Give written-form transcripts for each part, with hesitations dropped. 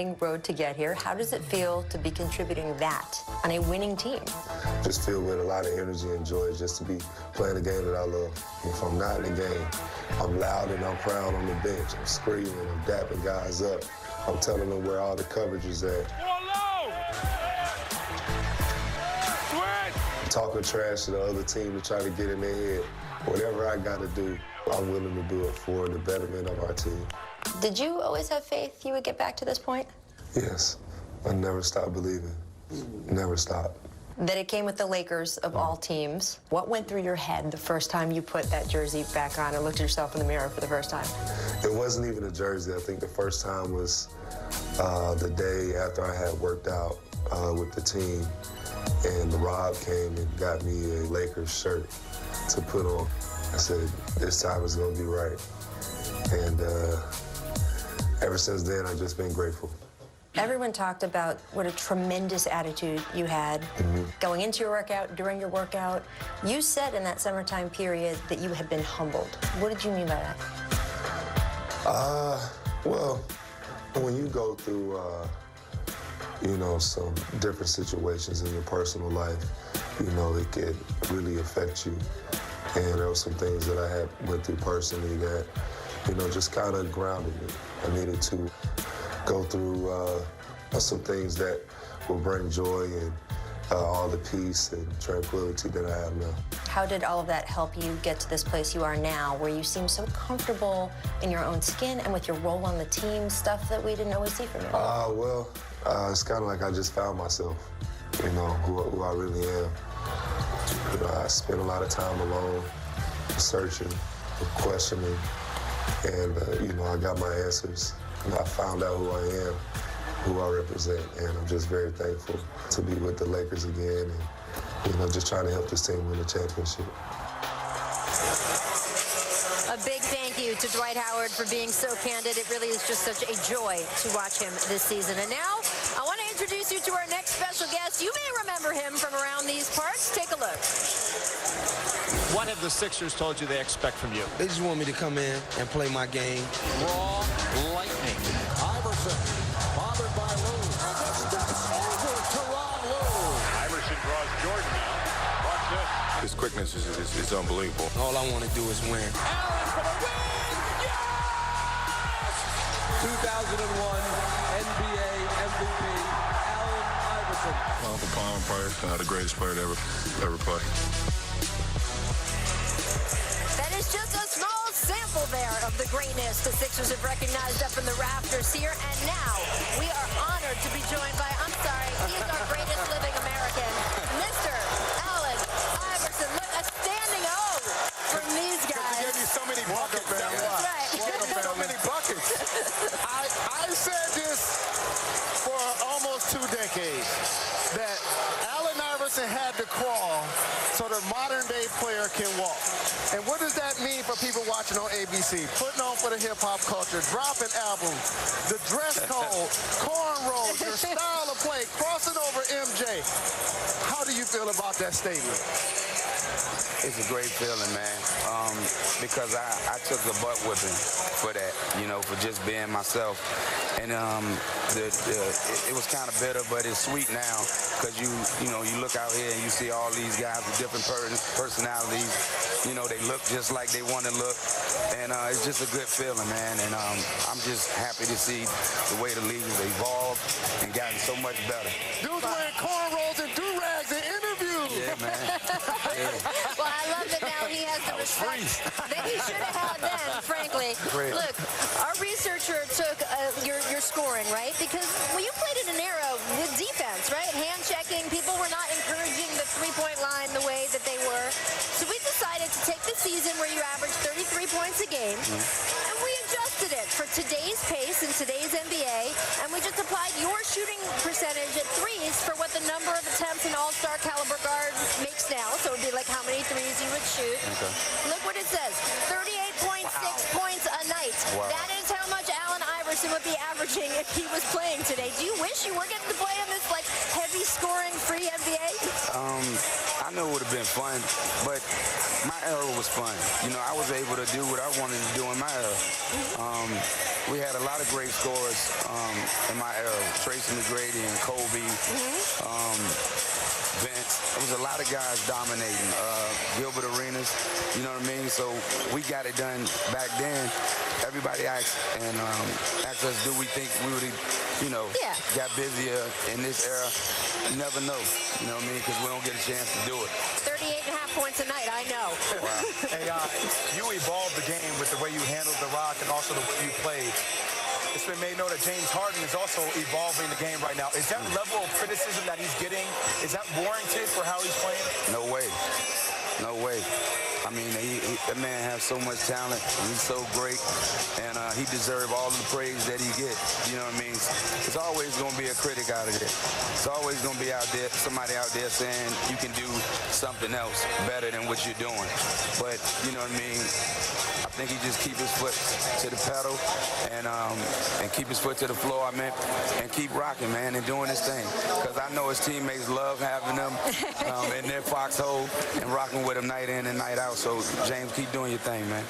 road to get here. How does it feel to be contributing that on a winning team? Just filled with a lot of energy and joy just to be playing a game that I love. If I'm not in the game, I'm loud and I'm proud on the bench. I'm screaming, I'm dapping guys up. I'm telling them where all the coverage is at. Talking trash to the other team to try to get in their head. Whatever I got to do, I'm willing to do it for the betterment of our team. Did you always have faith you would get back to this point? Yes. I never stopped believing. Never stopped. That it came with the Lakers of all teams. What went through your head the first time you put that jersey back on and looked at yourself in the mirror for the first time? It wasn't even a jersey. I think the first time was the day after I had worked out with the team, and Rob came and got me a Lakers shirt to put on. I said, this time is going to be right. And ever since then, I've just been grateful. Everyone talked about what a tremendous attitude you had going into your workout, during your workout. You said in that summertime period that you had been humbled. What did you mean by that? Well, when you go through, you know, some different situations in your personal life, you know, it can really affect you. And there were some things that I had went through personally that, you know, just kind of grounded me. I needed to go through some things that will bring joy and all the peace and tranquility that I have now. How did all of that help you get to this place you are now, where you seem so comfortable in your own skin and with your role on the team, stuff that we didn't always see from you? Well, it's kind of like I just found myself, you know, who I really am. You know, I spent a lot of time alone, searching, questioning, and, you know, I got my answers. And I found out who I am, who I represent, and I'm just very thankful to be with the Lakers again and, you know, just trying to help this team win the championship. A big thank you to Dwight Howard for being so candid. It really is just such a joy to watch him this season. And now, I want to introduce you to our next special guest. You may remember him from around these parts. Take a look. What have the Sixers told you they expect from you? They just want me to come in and play my game. Raw lightning. Iverson, bothered by Lou. And that's over to Ron Lou. Iverson draws Jordan now. Watch this. His quickness is unbelievable. All I want to do is win. Allen for the win! Yes! 2001 NBA MVP, Allen Iverson. Pound for pound, probably the greatest player to ever play. That is just a small sample there of the greatness the Sixers have recognized up in the rafters here. And now we are honored to be joined by, I'm sorry, he is our greatest living American, Mr. Allen Iverson. Look, a standing O from these guys. He gave you so many buckets. That's right. So many buckets. I said this for almost 2 decades, that Allen Iverson had to crawl so the modern-day player can walk. And what does that mean for people watching on ABC? Putting on for the hip-hop culture, dropping albums, the dress code, cornrows, your style of play, crossing over MJ. How do you feel about that statement? It's a great feeling, man, because I took a butt whipping for that, you know, for just being myself. And it was kind of bitter, but it's sweet now, because you know, you look out here and you see all these guys with different personalities. You know, they look just like they want to look, and it's just a good feeling, man. And I'm just happy to see the way the league has evolved and gotten so much better. Dudes wearing cornrows and do-rags in interviews. Yeah, man. Yeah. Well, I love that now he has the respect that he should have had then, frankly. Great. Look, our researcher took your scoring, right? Because when you played in an era with defense, right? Hand checking, people were not encouraging the three-point line the way that they were. So we decided to take the season where you averaged 33 points a game, and we adjusted it for today's pace in today's NBA, and we just applied your shooting percentage at threes for what the number of attempts an all-star caliber guard makes now. So it would be like how many threes you would shoot. Okay. Look what it says, 38.6 points a night. Wow. That is how much Allen Iverson would be averaging if he was playing today. Do you wish you were getting to play in this like heavy scoring free NBA? I know it would have been fun, but my era was fun. You know, I was able to do what I wanted to do in my era. We had a lot of great scorers in my era. Tracy McGrady and Kobe, Vince. There was a lot of guys dominating. Gilbert Arenas, you know what I mean? So we got it done back then. Everybody asked us, do we think we would have, got busier in this era? You never know, you know what I mean? Because we don't get a chance to do it. 38.5 points a night, I know. Wow. Hey, you evolved the game with the way you handled the rock and also the way you played. It's been made known that James Harden is also evolving the game right now. Is that level of criticism that he's getting, is that warranted for how he's playing? No way. No way. I mean, that man has so much talent. He's so great, and he deserves all of the praise that he gets. You know what I mean? There's always going to be a critic out of there. It's always going to be out there, somebody out there saying you can do something else better than what you're doing. But, you know what I mean? I think he just keep his foot to the pedal and keep his foot to the floor, and keep rocking, man, and doing his thing. Because I know his teammates love having him in their foxhole and rocking with him night in and night out. So, James, keep doing your thing, man.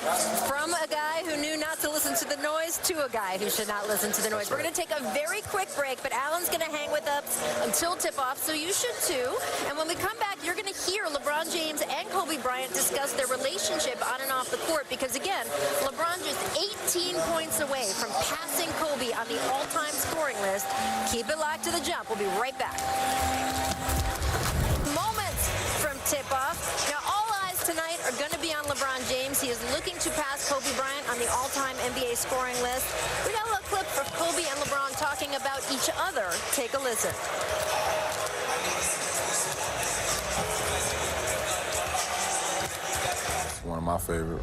From a guy who knew not to listen to the noise to a guy who should not listen to the noise. We're going to take a very quick break, but Alan's going to hang with us until tip-off, so you should too. And when we come back, you're going to hear LeBron James and Kobe Bryant discuss their relationship on and off the court, because, again, LeBron just 18 points away from passing Kobe on the all-time scoring list. Keep it locked to the jump. We'll be right back. Moments from tip-off. Now, all eyes tonight are going to be on LeBron James. He is looking to pass Kobe Bryant on the all-time NBA scoring list. We got a little clip of Kobe and LeBron talking about each other. Take a listen. One of my favorite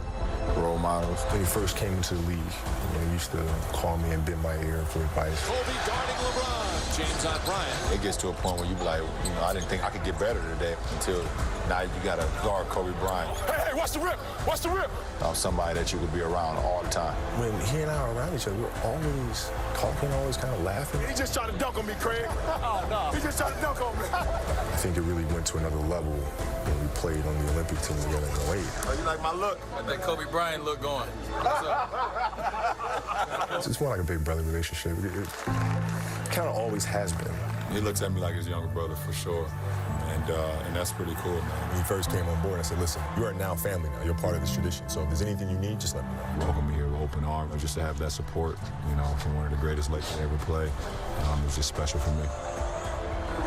role models. When he first came into the league, he used to call me and bend my ear for advice. Kobe guarding LeBron. James on Bryant. It gets to a point where you be like, I didn't think I could get better today until now you got to guard Kobe Bryant. Hey, watch the rip. Watch the rip. Somebody that you could be around all the time. When he and I are around each other, we're always talking, always kind of laughing. He just tried to dunk on me, Craig. Oh, no. He just tried to dunk on me. I think it really went to another level when we played on the Olympic team together in 08. Oh, you like my look? I think Kobe Bryant look going. It's more like a big brother relationship. It kind of always has been. He looks at me like his younger brother for sure. And that's pretty cool, man. When he first came on board, I said, listen, you are now family now. You're part of this tradition. So if there's anything you need, just let me know. Welcome me here with open arms, and just to have that support, from one of the greatest Lakers to ever play, it was just special for me.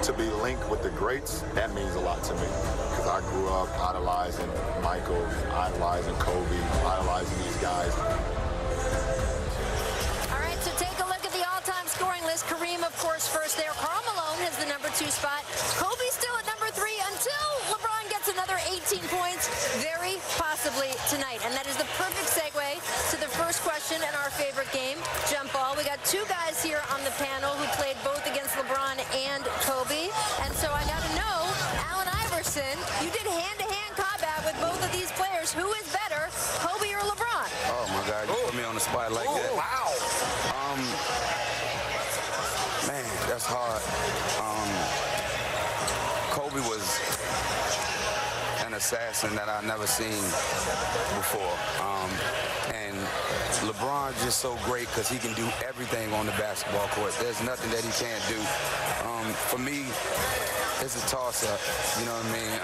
To be linked with the greats, that means a lot to me. Because I grew up idolizing Michael, idolizing Kobe, idolizing these guys. All right, so take a look at the all-time scoring list. Kareem, of course, first there. Karl Malone has the number 2 spot. Kobe still at number 3 until LeBron gets another 18 points, very possibly tonight. And that is the perfect segue to the first question in our favorite game, jump ball. We got 2 guys here on the panel who played both against LeBron and Kobe. And so I got to know, Allen Iverson, you did hand-to-hand combat with both of these players. Who is better, Kobe or LeBron? Oh, my God, you put me on the spot like that. Wow. Man, that's hard. Kobe was an assassin that I've never seen before. And LeBron's just so great because he can do everything on the basketball court. There's nothing that he can't do. For me, it's a toss-up. You know what I mean?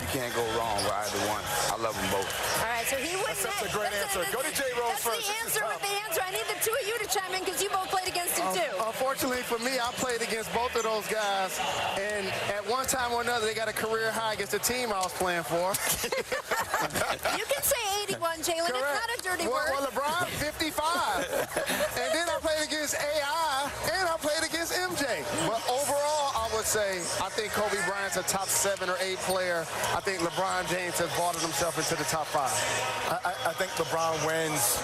You can't go wrong with either one. I love them both. All right, so he wouldn't. That's a great answer. Go to J-Rose first. That's the answer with the answer. I need the 2 of you to chime in because you both played against him too. Unfortunately for me, I played against both of those guys, and at one time or another, they got a career high against the team I was playing for. You can say 81, Jalen. It's not a dirty word. Well, LeBron, 55. And then I played against AI, and I played against MJ. But overall, I would say I think Kobe Bryant's a top 7 or 8 player. I think LeBron James has vaulted himself into the top 5. I think LeBron wins.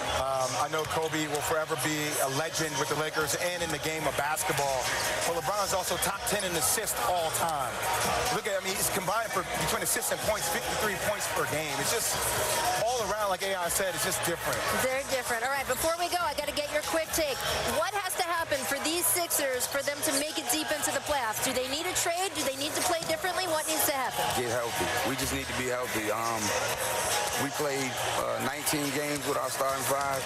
I know Kobe will forever be a legend with the Lakers and in the game of basketball. But LeBron's also top 10 in assists all time. Look at, he's combined between assists and points, 53 points per game. It's just all around, like AI said, it's just different. They're different. All right, before we go, I got to get your quick take. What has to happen for these Sixers for them to make it deep into the playoffs? Do they need a trade? Do they need to play differently? What needs to happen? Get healthy. We just need to be healthy. We played 19 games with our starting five,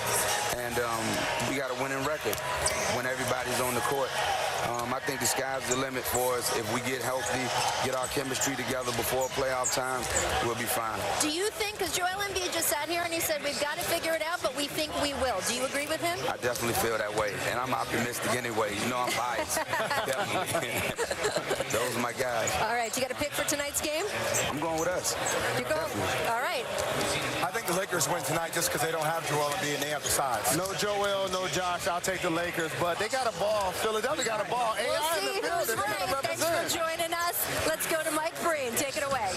and we got a winning record when everybody's on the court. I think the sky's the limit for us. If we get healthy, get our chemistry together before playoff time, we'll be fine. Do you think, because Joel Embiid just sat here and he said, we've got to figure it out, but we think we will. Do you agree with him? I definitely feel that way, and I'm optimistic anyway. You know I'm biased. Definitely. Those are my guys. All right, you got a pick for tonight's game? I'm going with us. You're going? All right. I think the Lakers win tonight just because they don't have Joel Embiid and they have the size. No Joel, no Josh. I'll take the Lakers, but they got a ball. Philadelphia got a ball. We'll see who's right. Thanks for joining us. Let's go to Mike Breen. Take it away.